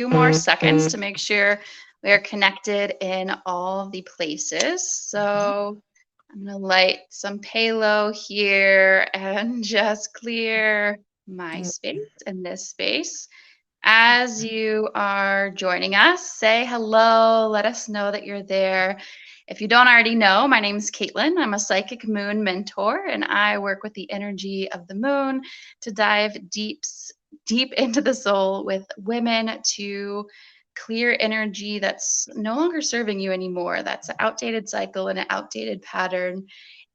more seconds to make sure we are connected in all the places. Mhm. So I'm going to light some Palo here and just clear my Mm. space and this space. As you are joining us, say hello. Let us know that you're there. If you don't already know, my name is Kaitlin. I'm a psychic moon mentor, and I work with the energy of the moon to dive deep into the soul with women to clear energy that's no longer serving you anymore. That's an outdated cycle and an outdated pattern.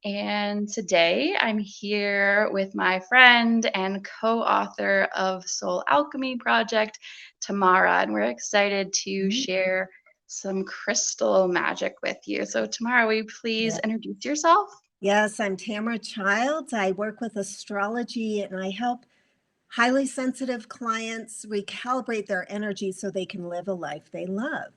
And today I'm here with my friend and co author of Soul Alchemy Project, Tamara, and we're excited to Mhm. share some crystal magic with you. So, Tamara, will you please Yeah. introduce yourself? Yes, I'm Tamara Childs. I work with astrology and I help highly sensitive clients recalibrate their energy so they can live a life they love.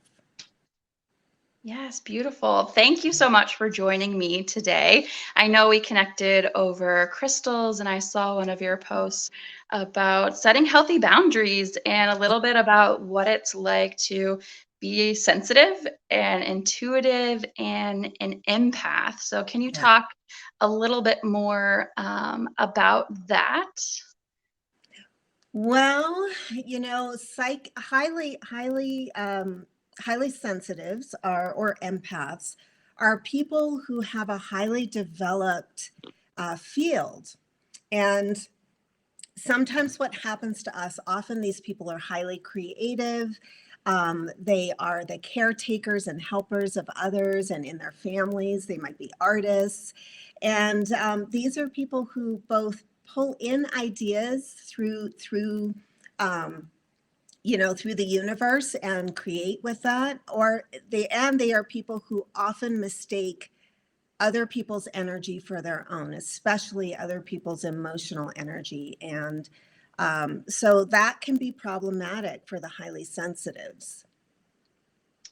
Yes, beautiful. Thank you so much for joining me today. I know we connected over crystals, and I saw one of your posts about setting healthy boundaries and a little bit about what it's like to be sensitive and intuitive and an empath. So, can you Yeah. talk a little bit more about that? Well, highly sensitives are or empaths are people who have a highly developed field. And sometimes what happens to us, often these people are highly creative. They are the caretakers and helpers of others and in their families. They might be artists. And these are people who both pull in ideas um, through the universe and create with that, or they are people who often mistake other people's energy for their own, especially other people's emotional energy. And so that can be problematic for the highly sensitives.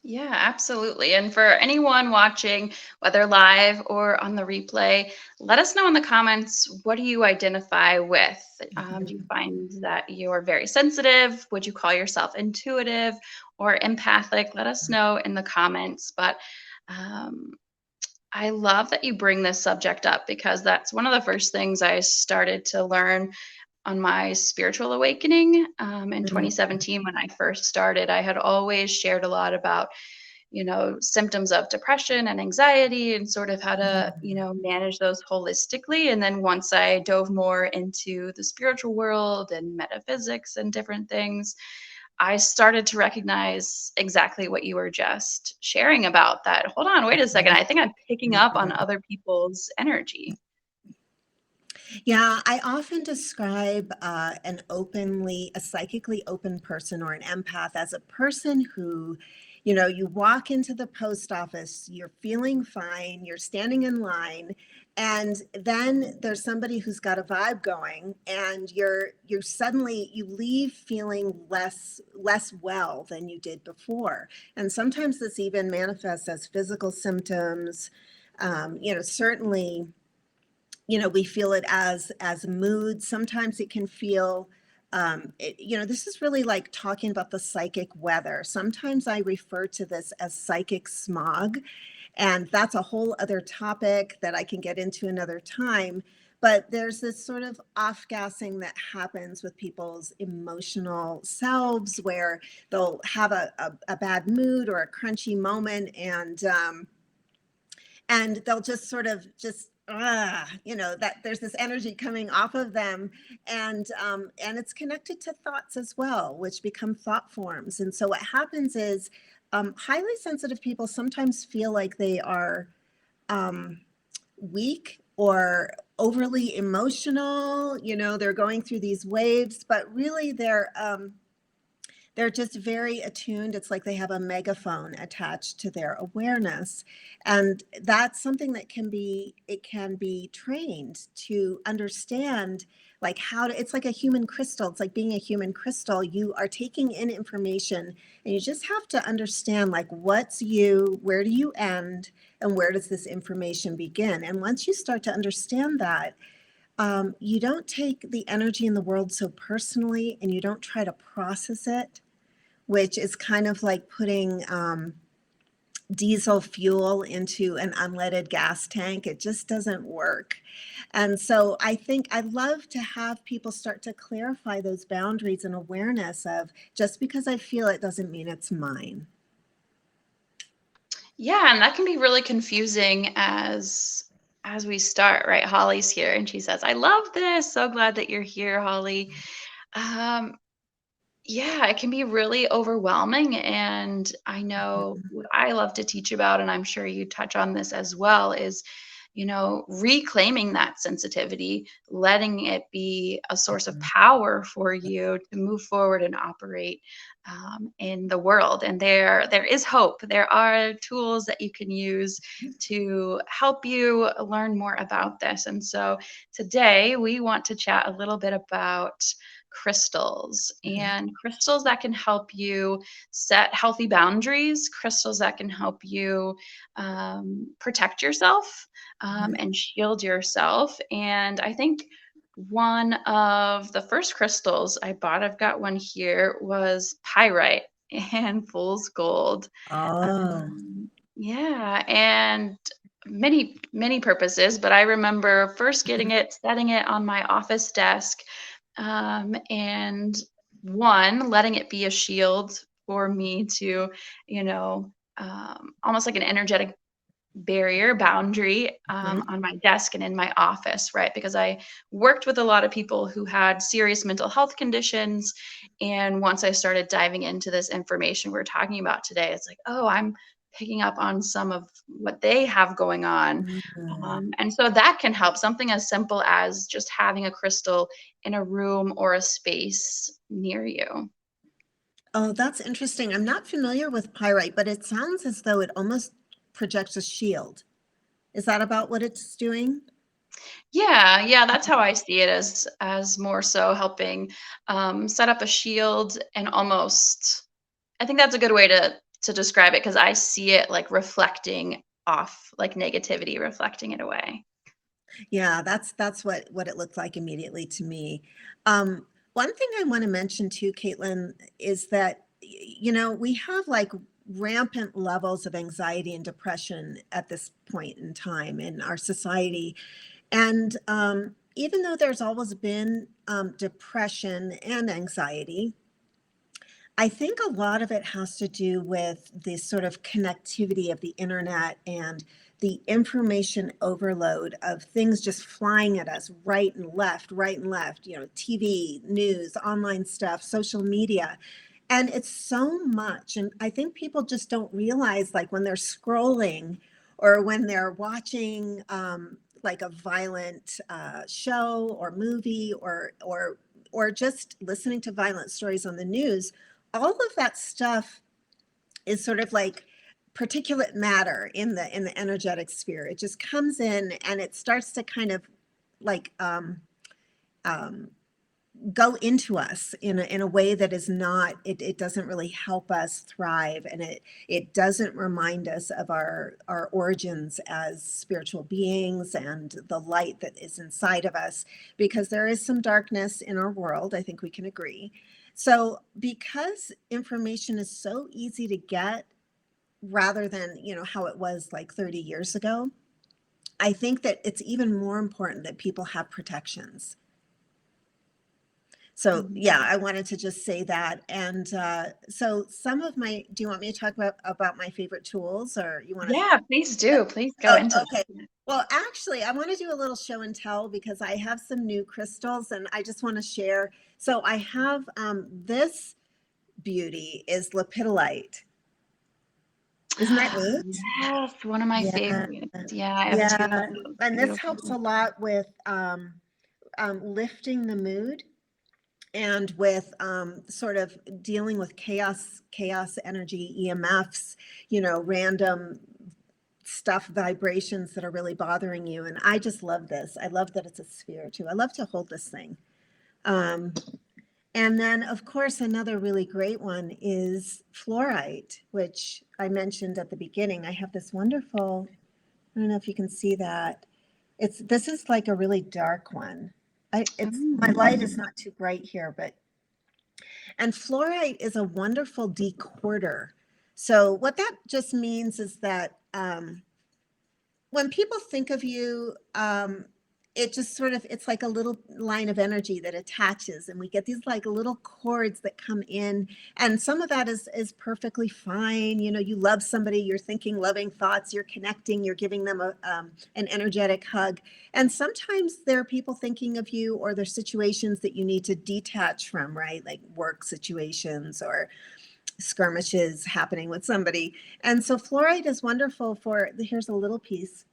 Yeah, absolutely. And for anyone watching, whether live or on the replay, let us know in the comments, what do you identify with? Do you find that you're very sensitive? Would you call yourself intuitive or empathic? Let us know in the comments. But um, I love that you bring this subject up because that's one of the first things I started to learn on my spiritual awakening in Mhm. 2017 when I first started. I had always shared a lot about symptoms of depression and anxiety and sort of how to, manage those holistically. And then once I dove more into the spiritual world and metaphysics and different things, I started to recognize exactly what you were just sharing about that. Hold on, wait a second. I think I'm picking up on other people's energy. Yeah, I often describe a psychically open person or an empath as a person who, you walk into the post office, you're feeling fine, you're standing in line, and then there's somebody who's got a vibe going, and you're suddenly you leave feeling less well than you did before. And sometimes this even manifests as physical symptoms. Certainly we feel it as mood. Sometimes it can feel this is really like talking about the psychic weather. Sometimes I refer to this as psychic smog, and that's a whole other topic that I can get into another time. But there's this sort of off gassing that happens with people's emotional selves where they'll have a bad mood or a crunchy moment, and they'll just sort of just that there's this energy coming off of them, and it's connected to thoughts as well, which become thought forms. And so what happens is highly sensitive people sometimes feel like they are um, weak or overly emotional. They're going through these waves, but really they're just very attuned. It's like they have a megaphone attached to their awareness. And that's something that can be trained to understand, like it's like a human crystal. It's like being a human crystal. You are taking in information and you just have to understand, like, what's you, where do you end, and where does this information begin? And once you start to understand that, you don't take the energy in the world so personally and you don't try to process it which is kind of like putting diesel fuel into an unleaded gas tank. It just doesn't work. And so I think I'd love to have people start to clarify those boundaries and awareness of just because I feel it doesn't mean it's mine. Yeah, and that can be really confusing as we start, right? Holly's here and she says, "I love this. So glad that you're here, Holly." Um, yeah, it can be really overwhelming. And I know what I love to teach about, and I'm sure you touch on this as well, is, reclaiming that sensitivity, letting it be a source of power for you to move forward and operate in the world. And there is hope. There are tools that you can use to help you learn more about this. And so today we want to chat a little bit about crystals, Mhm. and crystals that can help you set healthy boundaries, crystals that can help you protect yourself Mhm. and shield yourself. And I think one of the first crystals I bought, I've got one here, was pyrite and fool's gold. Oh. Yeah, and many purposes, but I remember first getting it, setting it on my office desk, and one, letting it be a shield for me to, almost like an energetic barrier boundary Mhm. on my desk and in my office, right? Because I worked with a lot of people who had serious mental health conditions. And once I started diving into this information we're talking about today, it's like, oh, I'm picking up on some of what they have going on. Mhm. And so that can help, something as simple as just having a crystal in a room or a space near you. Oh, that's interesting. I'm not familiar with pyrite, but it sounds as though it almost projects a shield. Is that about what it's doing? Yeah, yeah, that's how I see it, as more so helping set up a shield, and almost, I think that's a good way to describe it, because I see it like reflecting off, like negativity, reflecting it away. Yeah, that's what it looked like immediately to me. One thing I want to mention too, Caitlin, is that we have like rampant levels of anxiety and depression at this point in time in our society. And even though there's always been depression and anxiety, I think a lot of it has to do with the sort of connectivity of the internet and the information overload of things just flying at us right and left, TV, news, online stuff, social media. And it's so much. And I think people just don't realize, like, when they're scrolling or when they're watching like a violent show or movie or just listening to violent stories on the news, all of that stuff is sort of like particulate matter in the energetic sphere. It just comes in and it starts to kind of like um, go into us in a way that is not, it doesn't really help us thrive, and it doesn't remind us of our origins as spiritual beings and the light that is inside of us, because there is some darkness in our world. I think we can agree. So because information is so easy to get, rather than how it was like 30 years ago, I think that it's even more important that people have protections. So Mhm. yeah, I wanted to just say that. And so some of my, do you want me to talk about my favorite tools, or you want to? Yeah, please do. Please go Oh, into okay. that. Well, actually, I want to do a little show and tell because I have some new crystals and I just want to share. So I have this beauty is lepidolite. Isn't that neat? Yes, one of my Yeah, favorites. Yeah, I have two of yeah. those. And this helps Beautiful. a lot with lifting the mood and with sort of dealing with chaos energy, EMFs, random stuff, vibrations that are really bothering you. And I just love this. I love that it's a sphere too. I love to hold this thing. Um, and then, of course, another really great one is fluorite, which I mentioned at the beginning. I have this wonderful, I don't know if you can see that. This is like a really dark one. It's my light is Mm. not too bright here, but And fluorite is a wonderful decorder. So what that just means is that when people think of you, it just sort of, it's like a little line of energy that attaches, and we get these like little cords that come in, and some of that is perfectly fine. You know, you love somebody, you're thinking loving thoughts, you're connecting, you're giving them an energetic hug. And sometimes there are people thinking of you, or there's situations that you need to detach from, right? Like work situations or skirmishes happening with somebody. And so fluoride is wonderful for, here's a little piece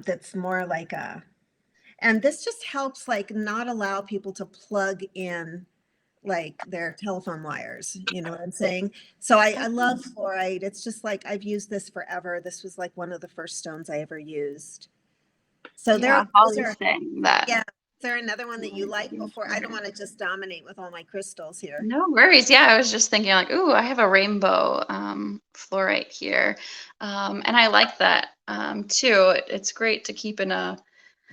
that's more like a, and this just helps like not allow people to plug in like their telephone wires. You know what I'm saying? So I love fluoride. It's just like I've used this forever. This was like one of the first stones I ever used. So Yeah, those Holly's are, saying that. yeah. Is there another one that you Fluorite like is before? I don't here. want to just dominate with all my crystals here. No worries. Yeah, I was just thinking like, ooh, I have a rainbow fluorite here. And I like that too. It's great to keep in a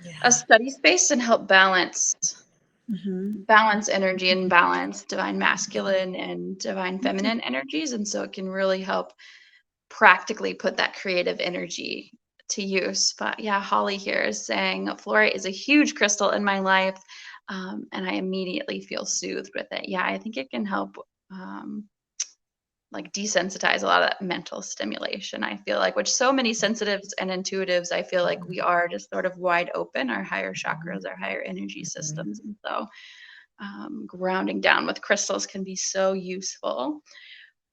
Yeah. study space and help Hmm. balance energy and balance divine masculine and divine feminine energies. And so it can really help practically put that creative energy to use. But yeah, Holly here is saying fluorite is a huge crystal in my life, and I immediately feel soothed with it. Yeah, I think it can help. Um, like desensitize a lot of that mental stimulation, I feel like, which so many sensitives and intuitives, I feel like we are just sort of wide open, our higher chakras, our higher energy systems. And so grounding down with crystals can be so useful.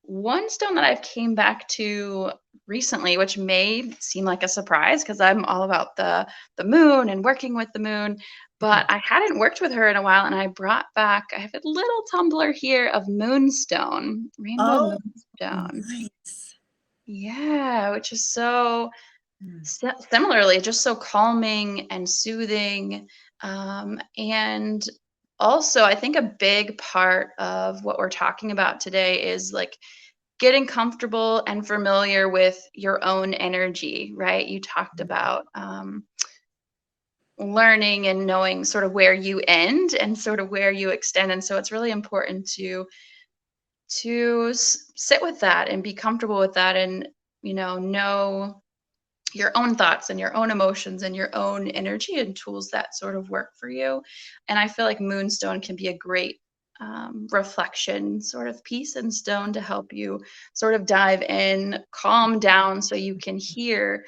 One stone that I've came back to recently, which may seem like a surprise because I'm all about the moon and working with the moon, but I hadn't worked with her in a while, and I brought back. I have a little tumbler here of moonstone, rainbow Oh, moonstone. nice. Yeah, which is so Mm. similarly just so calming and soothing, and also I think a big part of what we're talking about today is like getting comfortable and familiar with your own energy, right? You talked about learning and knowing sort of where you end and sort of where you extend, and so it's really important to sit with that and be comfortable with that, and know your own thoughts and your own emotions and your own energy and tools that sort of work for you. And I feel like moonstone can be a great reflection sort of piece and stone to help you sort of dive in, calm down so you can hear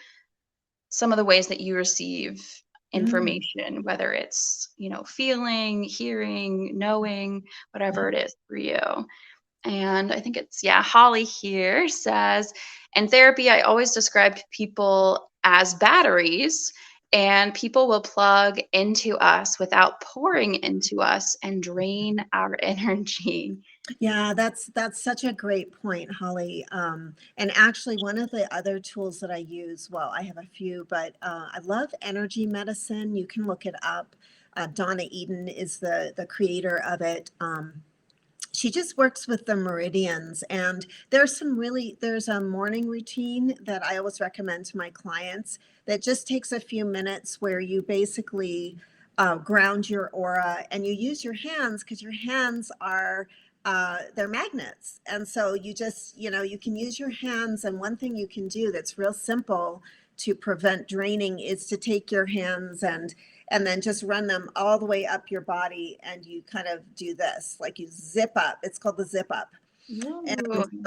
some of the ways that you receive Mm. information, whether it's, feeling, hearing, knowing, whatever it is for you. And I think it's, yeah, Holly here says, in therapy, I always described people as batteries, and people will plug into us without pouring into us and drain our energy. Yeah, that's such a great point, Holly. And actually, one of the other tools that I use, well, I have a few, but I love energy medicine. You can look it up. Donna Eden is the creator of it. She just works with the meridians, and there's a morning routine that I always recommend to my clients that just takes a few minutes where you basically ground your aura, and you use your hands because your hands are they're magnets. And so you just, you can use your hands, and one thing you can do that's real simple to prevent draining is to take your hands and then just run them all the way up your body, and you kind of do this, like you zip up. It's called the zip up. Ooh, And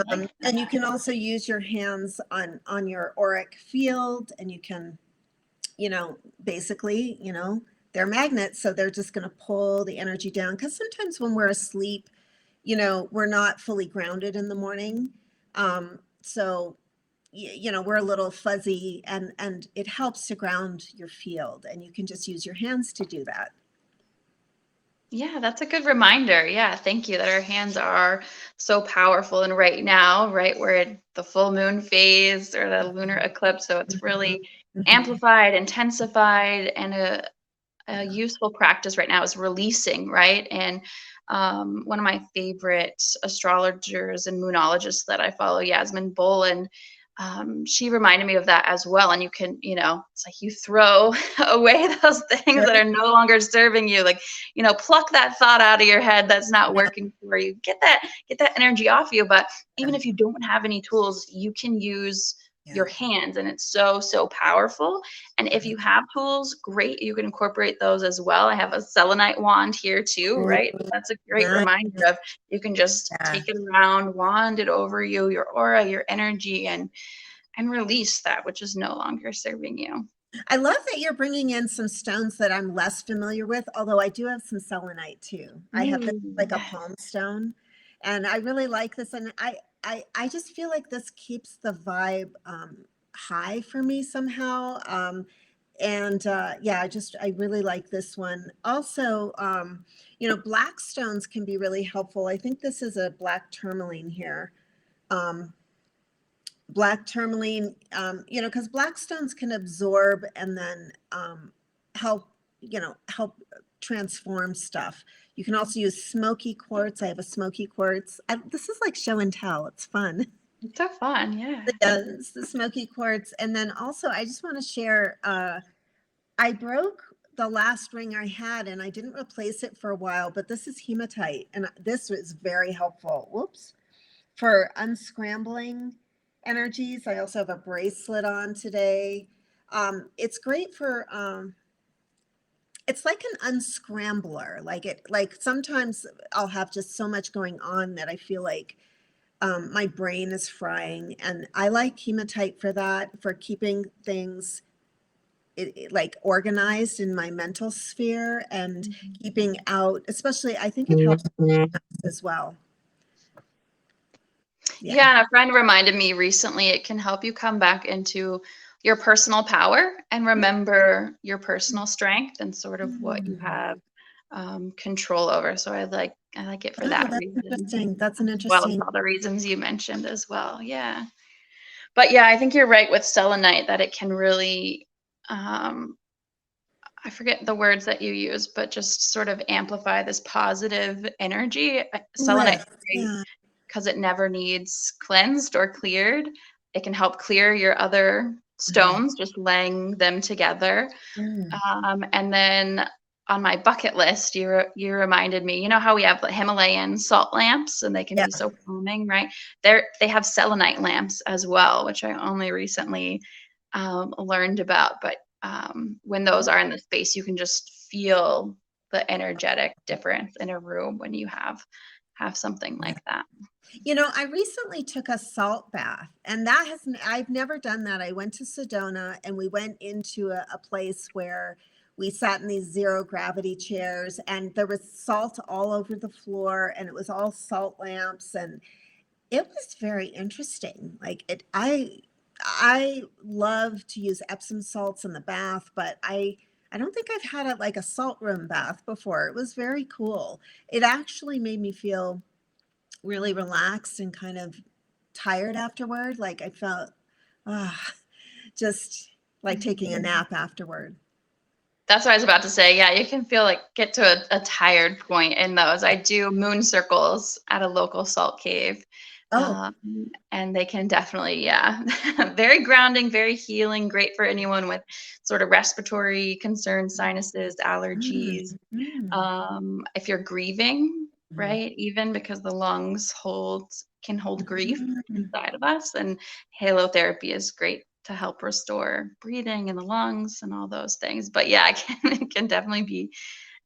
I like and you can that. also use your hands on your auric field, and you can, basically, they're magnets, so they're just going to pull the energy down, because sometimes when we're asleep, we're not fully grounded in the morning. So we're a little fuzzy, and it helps to ground your field, and you can just use your hands to do that. Yeah, that's a good reminder. Yeah, thank you that our hands are so powerful. And right now, right, we're in the full moon phase or the lunar eclipse. So it's Mhm, really mhm, amplified, intensified, and a useful practice right now is releasing, right? And one of my favorite astrologers and moonologists that I follow, Yasmin Boland, she reminded me of that as well. And you can, it's like you throw away those things that Sure. are no longer serving you. Like, pluck that thought out of your head that's not Yeah. working for you. Get that energy off you. But Yeah. even if you don't have any tools, you can use Yeah. your hands, and it's so, so powerful. And if Right. you have tools, great, you can incorporate those as well. I have a selenite wand here too, right? Ooh, That's a great nice. reminder of, you can just Yeah. take it around, wand it over you, your aura, your energy, and release that which is no longer serving you. I love that you're bringing in some stones that I'm less familiar with, although I do have some selenite too. I have this Ooh, like a yes. palm stone, and I really like this. And I just feel like this keeps the vibe high for me somehow. And yeah, I really like this one. Also, black stones can be really helpful. I think this is a black tourmaline here. Um, Black tourmaline, because black stones can absorb and then help, help transform stuff. You can also use smoky quartz. I have a smoky quartz. This is like show and tell. It's fun. It's so fun, yeah. Yeah, it's the smoky quartz. And then also, I just want to share. I broke the last ring I had, and I didn't replace it for a while. But this is hematite, and this was very helpful. Whoops. For unscrambling energies. I also have a bracelet on today. It's great for it's like an unscrambler. Like sometimes I'll have just so much going on that I feel like my brain is frying, and I like hematite for that, for keeping things like organized in my mental sphere and Mhm. keeping out, especially I think it helps as well. Yeah. Yeah, and a friend reminded me recently, it can help you come back into your personal power and remember your personal strength and sort of what you Mm. have control over. So I like it for Oh, that that's reason, interesting. That's an as well as interesting. all the reasons you mentioned as well. Yeah. But yeah, I think you're right with selenite that it can really, um, I forget the words that you use, but just sort of amplify this positive energy. Selenite's Lift. great Yeah. because it never needs cleansed or cleared. It can help clear your other Mhm. stones, just laying them together. Mm. And then on my bucket list, you reminded me. You know how we have the Himalayan salt lamps, and they can Yeah. be so calming, right? They have selenite lamps as well, which I only recently learned about. But when those are in the space, you can just feel the energetic difference in a room when you have something Yeah. like that. I recently took a salt bath, and I've never done that. I went to Sedona, and we went into a place where we sat in these zero gravity chairs, and there was salt all over the floor, and it was all salt lamps, and it was very interesting. I love to use Epsom salts in the bath, but I don't think I've had it like a salt room bath before. It was very cool. It actually made me feel really relaxed and kind of tired afterward. Like I felt ah, just like taking a Mhm. nap afterward. That's what I was about to say. Yeah, you can feel like get to a tired point in those. I do moon circles at a local salt cave. Oh, Um, and they can definitely, yeah, very grounding, very healing, great for anyone with sort of respiratory concerns, sinuses, mm, allergies. mm, If you're grieving, mm, right, even because the lungs can hold grief mm. inside of us, and halotherapy is great to help restore breathing in the lungs and all those things. But yeah, it can definitely be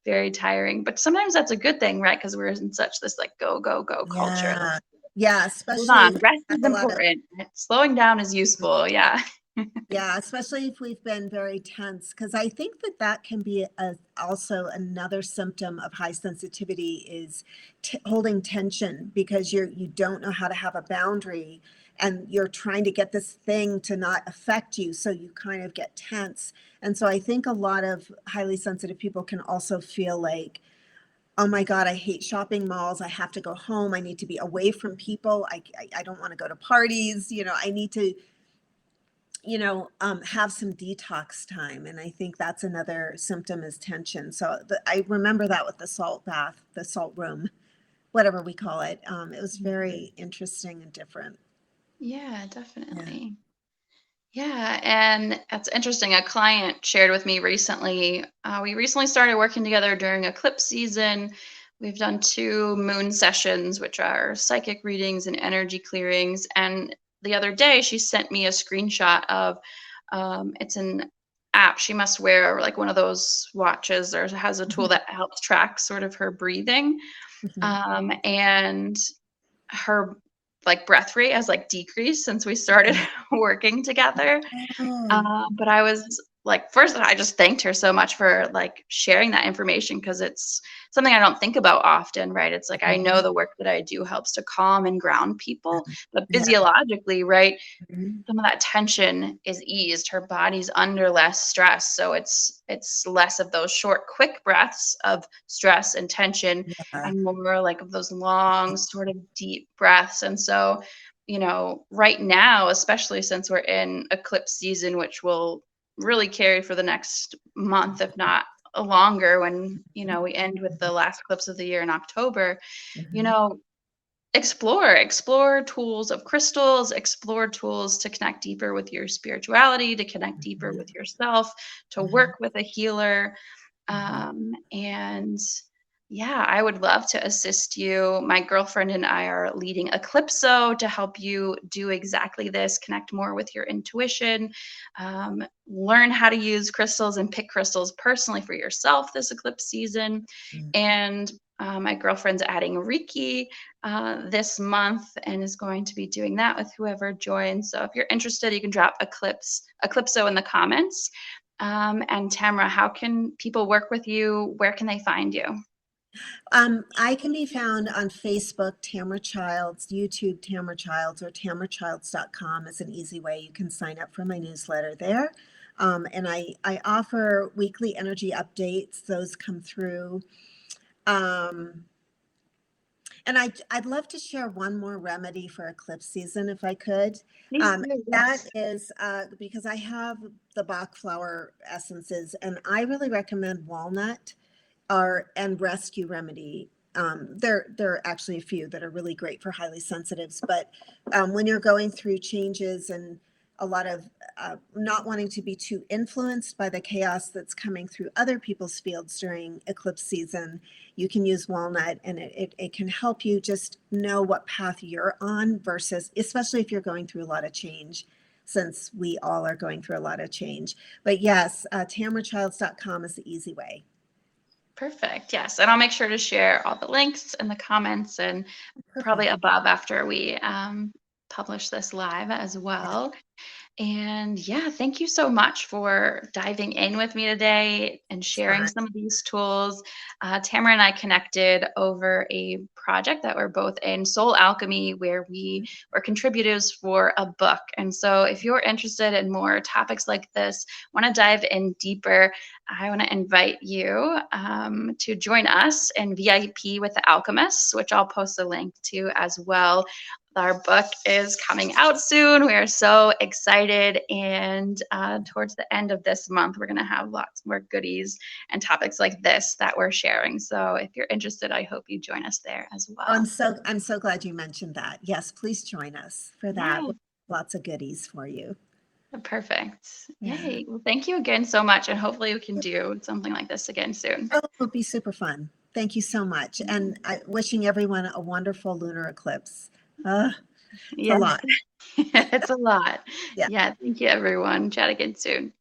very tiring. But sometimes that's a good thing, right? Because we're in such this like go, go, go culture. Yeah. Yeah, Hold especially if on, we rest have is a lot of important. Slowing down is useful. Yeah. yeah, especially if we've been very tense, because I think that that can be also another symptom of high sensitivity is holding tension because you don't know how to have a boundary, and you're trying to get this thing to not affect you, so you kind of get tense. And so I think a lot of highly sensitive people can also feel like, oh my God, I hate shopping malls. I have to go home. I need to be away from people. I don't want to go to parties. I need to have some detox time. And I think that's another symptom is tension. So I remember that with the salt bath, the salt room, whatever we call it. It was very interesting and different. Yeah, Yeah. definitely. Yeah, and it's interesting. A client shared with me recently. We recently started working together during eclipse season. We've done two moon sessions, which are psychic readings and energy clearings. And the other day, she sent me a screenshot of it's an app. She must wear like one of those watches or has a tool Mhm. that helps track sort of her breathing. Mhm. And her like breath rate has like decreased since we started working together. Oh. But I was like, first, I just thanked her so much for like sharing that information because it's something I don't think about often, right? It's like I know Mhm. the work that I do helps to calm and ground people, but Yeah. physiologically, right? Mhm. Some of that tension is eased. Her body's under less stress, so it's less of those short, quick breaths of stress and tension, Yeah. and more like of those long, sort of deep breaths. And so, right now, especially since we're in eclipse season, which will really carry for the next month, if not longer, when we end with the last eclipse of the year in October. You Mhm. know, explore tools of crystals, explore tools to connect deeper with your spirituality, to connect deeper Mhm. with yourself, to Mhm. work with a healer. Mhm. And yeah, I would love to assist you. My girlfriend and I are leading Eclipso to help you do exactly this, connect more with your intuition, learn how to use crystals and pick crystals personally for yourself this eclipse season. Mhm. And my girlfriend's adding Reiki this month and is going to be doing that with whoever joins. So if you're interested, you can drop Eclipso in the comments. And Tamara, how can people work with you? Where can they find you? I can be found on Facebook, Tamara Childs, YouTube, Tamara Childs, or tamarachilds.com is an easy way. You can sign up for my newsletter there. And I offer weekly energy updates. Those come through. Um, and I'd love to share one more remedy for eclipse season if I could. Please do, That yes. is because I have the Bach flower essences, and I really recommend walnut are and rescue remedy. There are actually a few that are really great for highly sensitives, but when you're going through changes and a lot of not wanting to be too influenced by the chaos that's coming through other people's fields during eclipse season, you can use walnut, and it can help you just know what path you're on versus, especially if you're going through a lot of change, since we all are going through a lot of change. But yes, tamarachilds.com is the easy way. Perfect. Yes. And I'll make sure to share all the links in the comments and probably Perfect. above after we publish this live as Yeah, well. And yeah, thank you so much for diving in with me today and it's sharing fun. some of these tools. Tamara and I connected over a project that we're both in, Soul Alchemy, where we were contributors for a book. And so, if you're interested in more topics like this, want to dive in deeper, I want to invite you to join us in VIP with the Alchemists, which I'll post a link to as well. Our book is coming out soon. We are so excited. And towards the end of this month, we're going to have lots more goodies and topics like this that we're sharing. So if you're interested, I hope you join us there as Oh, well. I'm so glad you mentioned that. Yes, please join us for that. Yeah, Lots of goodies for you. perfect. Yeah. Yay. Well, thank you again so much. And hopefully we can do something like this again soon. Oh, it'll be super fun. Thank you so much. And wishing everyone a wonderful lunar eclipse. It's a Yes, lot. it's a lot. Yeah. Yeah, thank you, everyone. Chat again soon.